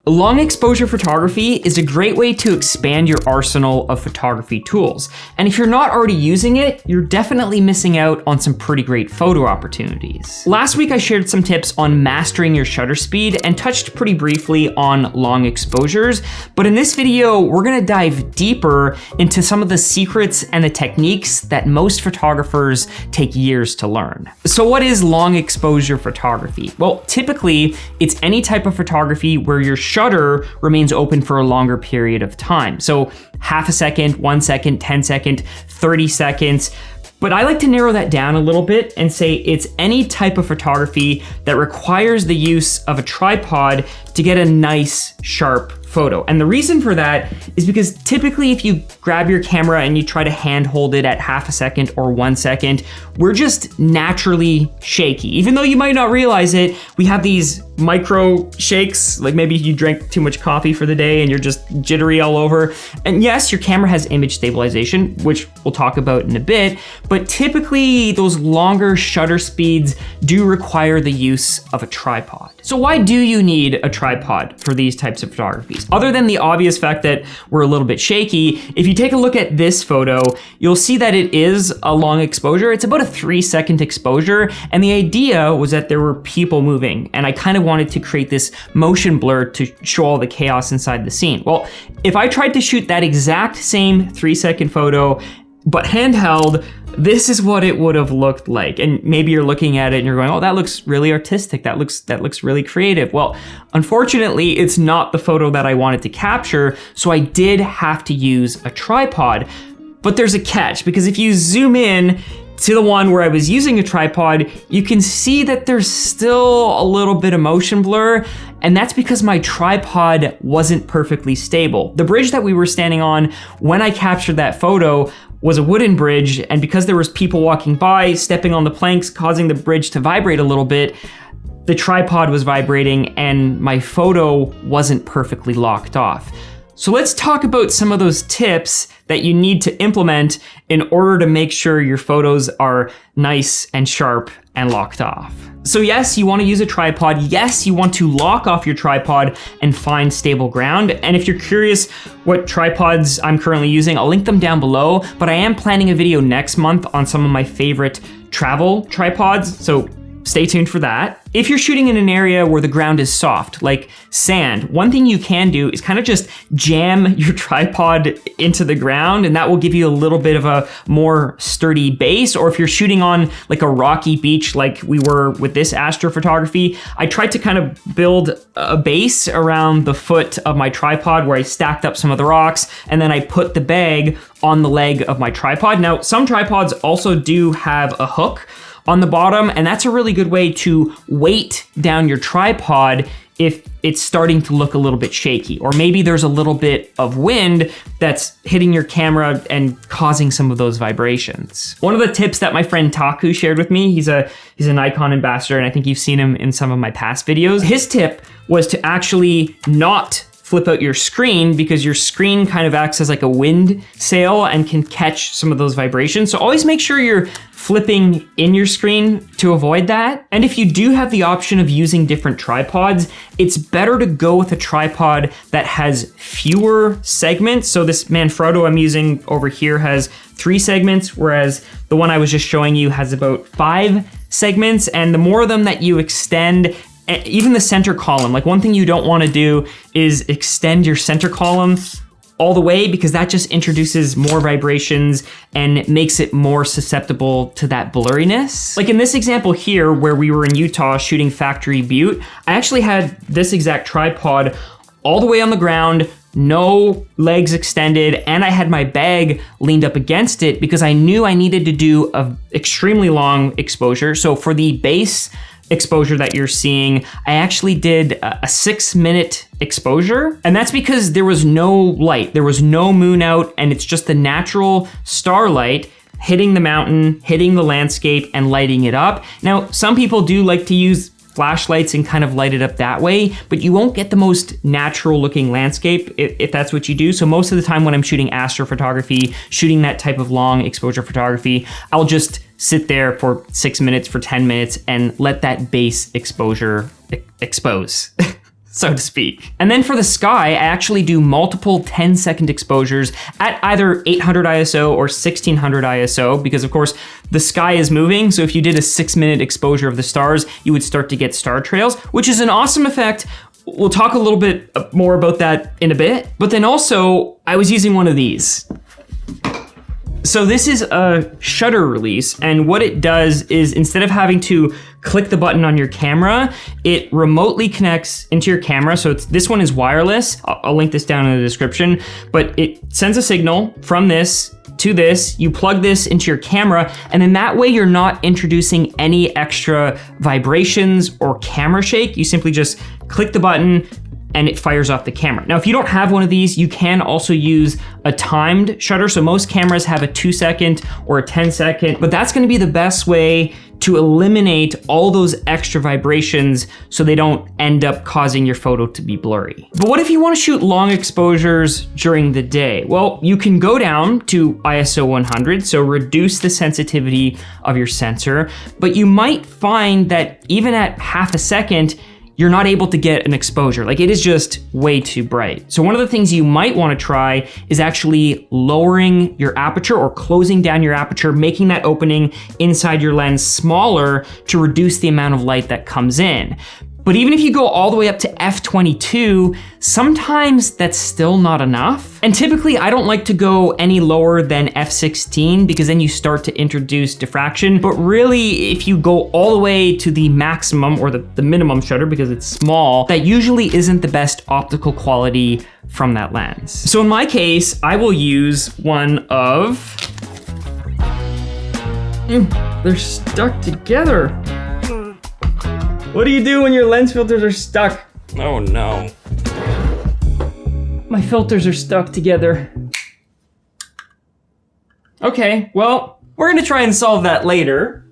Long exposure photography is a great way to expand your arsenal of photography tools. And if you're not already using it, you're definitely missing out on some pretty great photo opportunities. Last week I shared some tips on mastering your shutter speed and touched pretty briefly on long exposures, but in this video, we're gonna dive deeper into some of the secrets and the techniques that most photographers take years to learn. So what is long exposure photography? Well, typically, it's any type of photography where your shutter remains open for a longer period of time. So half a second, 1 second, 10 seconds, 30 seconds. But I like to narrow that down a little bit and say it's any type of photography that requires the use of a tripod to get a nice, sharp photo. And the reason for that is because typically if you grab your camera and you try to hand hold it at half a second or 1 second, we're just naturally shaky. Even though you might not realize it, we have these micro shakes, like maybe you drank too much coffee for the day and you're just jittery all over. And yes, your camera has image stabilization, which we'll talk about in a bit, but typically those longer shutter speeds do require the use of a tripod. So why do you need a tripod for these types of photographies? Other than the obvious fact that we're a little bit shaky, if you take a look at this photo, you'll see that it is a long exposure. It's about a 3-second exposure. And the idea was that there were people moving. And I kind of wanted to create this motion blur to show all the chaos inside the scene. Well, if I tried to shoot that exact same 3-second photo, but handheld, this is what it would have looked like. And maybe you're looking at it and you're going, oh, that looks really artistic. That looks really creative. Well, unfortunately, it's not the photo that I wanted to capture. So I did have to use a tripod. But there's a catch, because if you zoom in to the one where I was using a tripod, you can see that there's still a little bit of motion blur, and that's because my tripod wasn't perfectly stable. The bridge that we were standing on when I captured that photo was a wooden bridge, and because there was people walking by, stepping on the planks, causing the bridge to vibrate a little bit, the tripod was vibrating and my photo wasn't perfectly locked off. So let's talk about some of those tips that you need to implement in order to make sure your photos are nice and sharp and locked off. So yes, you want to use a tripod. Yes, you want to lock off your tripod and find stable ground. And if you're curious what tripods I'm currently using, I'll link them down below, but I am planning a video next month on some of my favorite travel tripods. So stay tuned for that. If you're shooting in an area where the ground is soft, like sand, one thing you can do is kind of just jam your tripod into the ground, and that will give you a little bit of a more sturdy base. Or if you're shooting on like a rocky beach like we were with this astrophotography, I tried to kind of build a base around the foot of my tripod where I stacked up some of the rocks, and then I put the bag on the leg of my tripod. Now, some tripods also do have a hook on the bottom, and that's a really good way to weight down your tripod if it's starting to look a little bit shaky, or maybe there's a little bit of wind that's hitting your camera and causing some of those vibrations. One of the tips that my friend Taku shared with me, he's a Nikon ambassador, and I think you've seen him in some of my past videos. His tip was to actually not flip out your screen, because your screen kind of acts as like a wind sail and can catch some of those vibrations. So always make sure you're flipping in your screen to avoid that. And if you do have the option of using different tripods, it's better to go with a tripod that has fewer segments. So this Manfrotto I'm using over here has 3 segments, whereas the one I was just showing you has about 5 segments. And the more of them that you extend, even the center column, like one thing you don't want to do is extend your center column all the way, because that just introduces more vibrations and makes it more susceptible to that blurriness. Like in this example here, where we were in Utah shooting Factory Butte, I actually had this exact tripod all the way on the ground, no legs extended, and I had my bag leaned up against it because I knew I needed to do an extremely long exposure. So for the base exposure that you're seeing, I actually did a 6-minute exposure. And that's because there was no light, there was no moon out, and it's just the natural starlight hitting the mountain, hitting the landscape, and lighting it up. Now, some people do like to use flashlights and kind of light it up that way, but you won't get the most natural looking landscape if that's what you do. So most of the time when I'm shooting astrophotography, shooting that type of long exposure photography, I'll just sit there for 6 minutes, for 10 minutes, and let that base exposure expose. so to speak. And then for the sky, I actually do multiple 10-second exposures at either 800 ISO or 1600 ISO, because of course the sky is moving. So if you did a 6-minute exposure of the stars, you would start to get star trails, which is an awesome effect. We'll talk a little bit more about that in a bit. But then also, I was using one of these. So this is a shutter release, and what it does is instead of having to click the button on your camera, it remotely connects into your camera. So this one is wireless. I'll link this down in the description, but it sends a signal from this to this. You plug this into your camera, and then that way you're not introducing any extra vibrations or camera shake. You simply just click the button and it fires off the camera. Now, if you don't have one of these, you can also use a timed shutter. So most cameras have a 2-second or a 10-second, but that's gonna be the best way to eliminate all those extra vibrations so they don't end up causing your photo to be blurry. But what if you wanna shoot long exposures during the day? Well, you can go down to ISO 100, so reduce the sensitivity of your sensor, but you might find that even at half a second, you're not able to get an exposure. Like, it is just way too bright. So one of the things you might wanna try is actually lowering your aperture or closing down your aperture, making that opening inside your lens smaller to reduce the amount of light that comes in. But even if you go all the way up to f22, sometimes that's still not enough. And typically I don't like to go any lower than f16 because then you start to introduce diffraction. But really, if you go all the way to the maximum or the minimum shutter because it's small, that usually isn't the best optical quality from that lens. So in my case, I will use one of, they're stuck together. What do you do when your lens filters are stuck? Oh no. My filters are stuck together. Okay, well, we're gonna try and solve that later.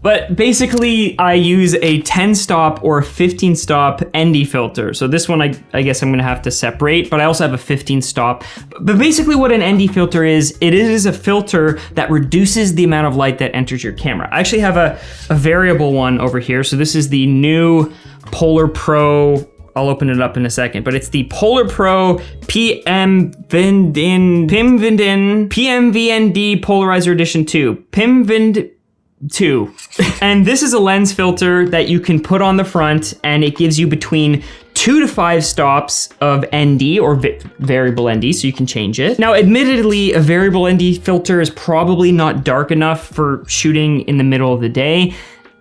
But basically, I use a 10-stop or a 15-stop ND filter. So this one, I guess I'm gonna have to separate, but I also have a 15-stop. But basically what an ND filter is, it is a filter that reduces the amount of light that enters your camera. I actually have a variable one over here. So this is the new Polar Pro, I'll open it up in a second, but it's the Polar Pro PMVND Polarizer Edition 2. PMVND 2. And this is a lens filter that you can put on the front, and it gives you between 2 to 5 stops of ND or variable ND, so you can change it. Now, admittedly, a variable ND filter is probably not dark enough for shooting in the middle of the day.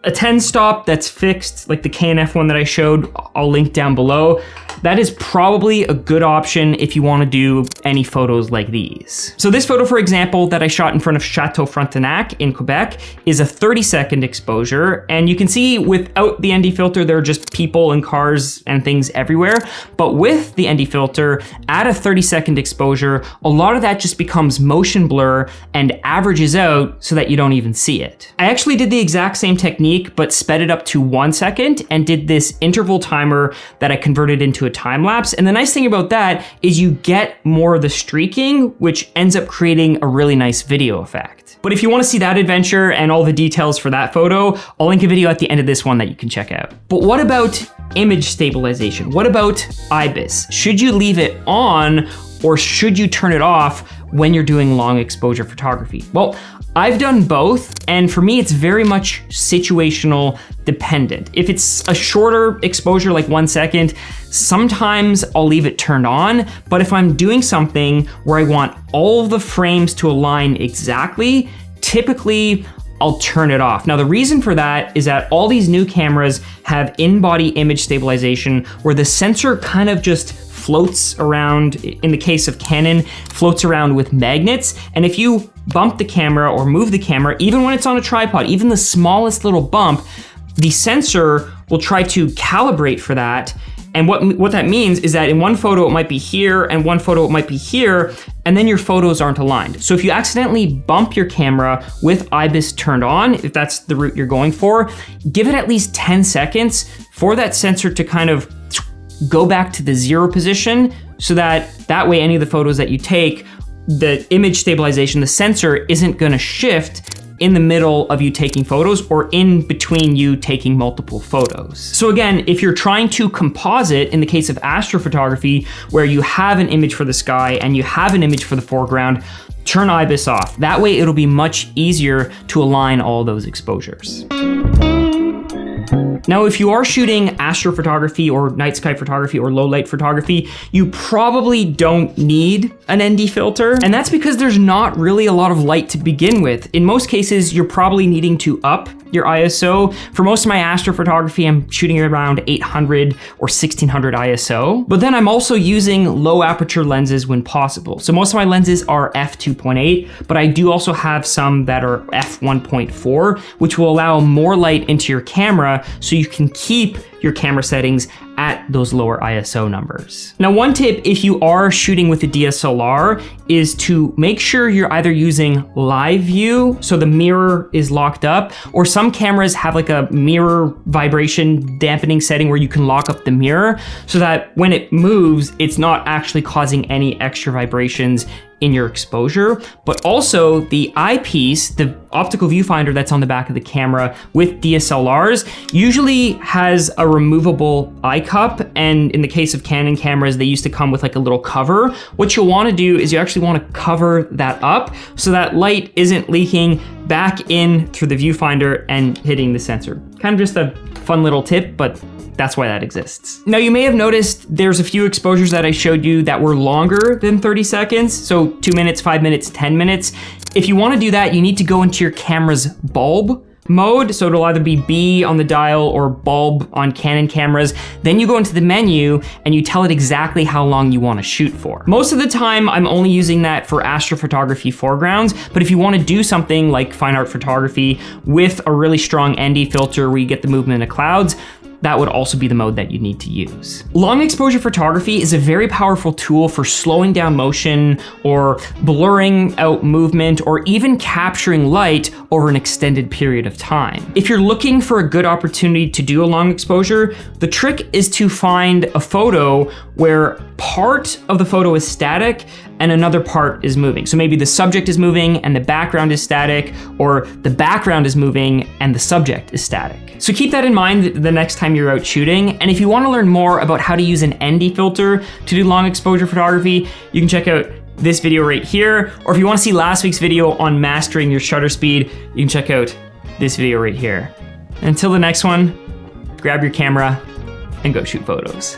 A 10-stop that's fixed, like the KNF one that I showed, I'll link down below. That is probably a good option if you want to do any photos like these. So this photo, for example, that I shot in front of Chateau Frontenac in Quebec is a 30-second exposure. And you can see without the ND filter, there are just people and cars and things everywhere. But with the ND filter, at a 30-second exposure, a lot of that just becomes motion blur and averages out so that you don't even see it. I actually did the exact same technique, but sped it up to 1 second and did this interval timer that I converted into a time lapse. And the nice thing about that is you get more of the streaking, which ends up creating a really nice video effect. But if you want to see that adventure and all the details for that photo, I'll link a video at the end of this one that you can check out. But what about image stabilization? What about IBIS? Should you leave it on or should you turn it off when you're doing long exposure photography? Well, I've done both, and for me, it's very much situational dependent. If it's a shorter exposure, like 1 second, sometimes I'll leave it turned on, but if I'm doing something where I want all the frames to align exactly, typically I'll turn it off. Now, the reason for that is that all these new cameras have in-body image stabilization where the sensor kind of just floats around, in the case of Canon, floats around with magnets. And if you bump the camera or move the camera, even when it's on a tripod, even the smallest little bump, the sensor will try to calibrate for that. And what that means is that in one photo it might be here and one photo it might be here, and then your photos aren't aligned. So if you accidentally bump your camera with IBIS turned on, if that's the route you're going for, give it at least 10 seconds for that sensor to kind of go back to the 0 position, so that way any of the photos that you take, the image stabilization, the sensor isn't gonna shift in the middle of you taking photos or in between you taking multiple photos. So again, if you're trying to composite, in the case of astrophotography, where you have an image for the sky and you have an image for the foreground, turn IBIS off. That way it'll be much easier to align all those exposures. Now, if you are shooting astrophotography or night sky photography or low light photography, you probably don't need an ND filter. And that's because there's not really a lot of light to begin with. In most cases, you're probably needing to up your ISO. For most of my astrophotography, I'm shooting around 800 or 1600 ISO. But then I'm also using low aperture lenses when possible. So most of my lenses are f2.8, but I do also have some that are f1.4, which will allow more light into your camera so you can keep your camera settings at those lower ISO numbers. Now, one tip if you are shooting with a DSLR is to make sure you're either using live view, so the mirror is locked up, or some cameras have like a mirror vibration dampening setting where you can lock up the mirror so that when it moves, it's not actually causing any extra vibrations in your exposure. But also the eyepiece, the optical viewfinder that's on the back of the camera with DSLRs, usually has a removable eye cup. And in the case of Canon cameras, they used to come with like a little cover. What you'll want to do is you actually want to cover that up so that light isn't leaking back in through the viewfinder and hitting the sensor. Kind of just a fun little tip, but that's why that exists. Now, you may have noticed there's a few exposures that I showed you that were longer than 30 seconds. So 2 minutes, 5 minutes, 10 minutes. If you want to do that, you need to go into your camera's bulb mode. So it'll either be B on the dial or bulb on Canon cameras. Then you go into the menu and you tell it exactly how long you want to shoot for. Most of the time, I'm only using that for astrophotography foregrounds. But if you want to do something like fine art photography with a really strong ND filter where you get the movement of clouds, that would also be the mode that you need to use. Long exposure photography is a very powerful tool for slowing down motion or blurring out movement or even capturing light over an extended period of time. If you're looking for a good opportunity to do a long exposure, the trick is to find a photo where part of the photo is static and another part is moving. So maybe the subject is moving and the background is static, or the background is moving and the subject is static. So keep that in mind the next time you're out shooting. And if you want to learn more about how to use an ND filter to do long exposure photography, you can check out this video right here. Or if you want to see last week's video on mastering your shutter speed, you can check out this video right here. Until the next one, grab your camera and go shoot photos.